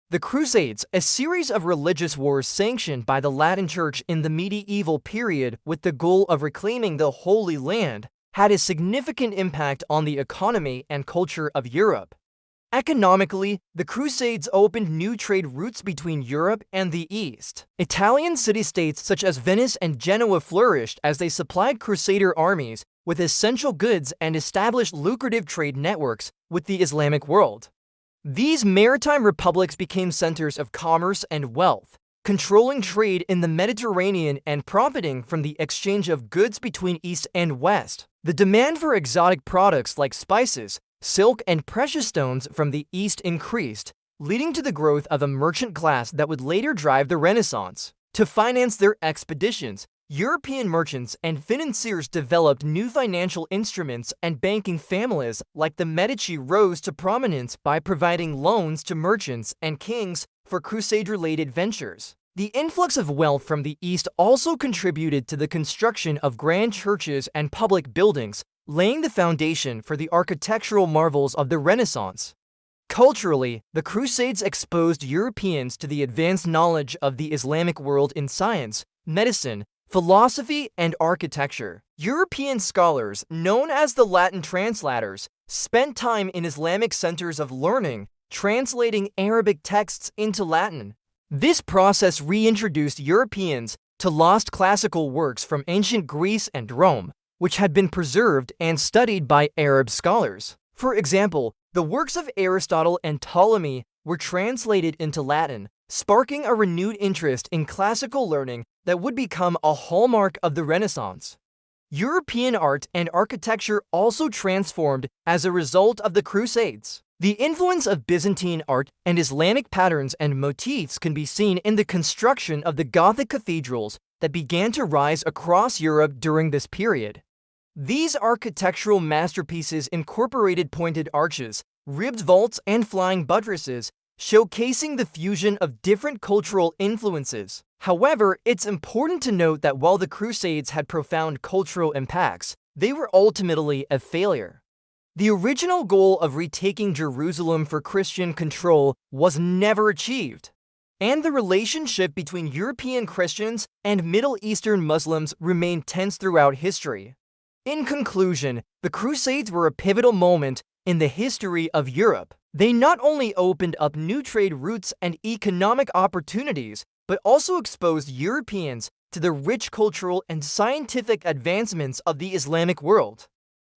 The Crusades, a series of religious wars sanctioned by the Latin Church in the medieval period with the goal of reclaiming the Holy Land, had a significant impact on the economy and culture of Europe. Economically, the Crusades opened new trade routes between Europe and the East. Italian city-states such as Venice and Genoa flourished as they supplied Crusader armies with essential goods and established lucrative trade networks with the Islamic world. These maritime republics became centers of commerce and wealth, controlling trade in the Mediterranean and profiting from the exchange of goods between East and West. The demand for exotic products like spices, silk, and precious stones from the East increased, leading to the growth of a merchant class that would later drive the Renaissance. To finance their expeditions, European merchants and financiers developed new financial instruments, and banking families like the Medici rose to prominence by providing loans to merchants and kings for crusade-related ventures. The influx of wealth from the East also contributed to the construction of grand churches and public buildings, laying the foundation for the architectural marvels of the Renaissance. Culturally, the Crusades exposed Europeans to the advanced knowledge of the Islamic world in science, medicine, philosophy, and architecture. European scholars, known as the Latin translators, spent time in Islamic centers of learning, translating Arabic texts into Latin. This process reintroduced Europeans to lost classical works from ancient Greece and Rome, which had been preserved and studied by Arab scholars. For example, the works of Aristotle and Ptolemy were translated into Latin, sparking a renewed interest in classical learning that would become a hallmark of the Renaissance. European art and architecture also transformed as a result of the Crusades. The influence of Byzantine art and Islamic patterns and motifs can be seen in the construction of the Gothic cathedrals that began to rise across Europe during this period. These architectural masterpieces incorporated pointed arches, ribbed vaults, and flying buttresses, showcasing the fusion of different cultural influences. However, it's important to note that while the Crusades had profound cultural impacts, they were ultimately a failure. The original goal of retaking Jerusalem for Christian control was never achieved, and the relationship between European Christians and Middle Eastern Muslims remained tense throughout history. In conclusion, the Crusades were a pivotal moment in the history of Europe. They not only opened up new trade routes and economic opportunities, but also exposed Europeans to the rich cultural and scientific advancements of the Islamic world.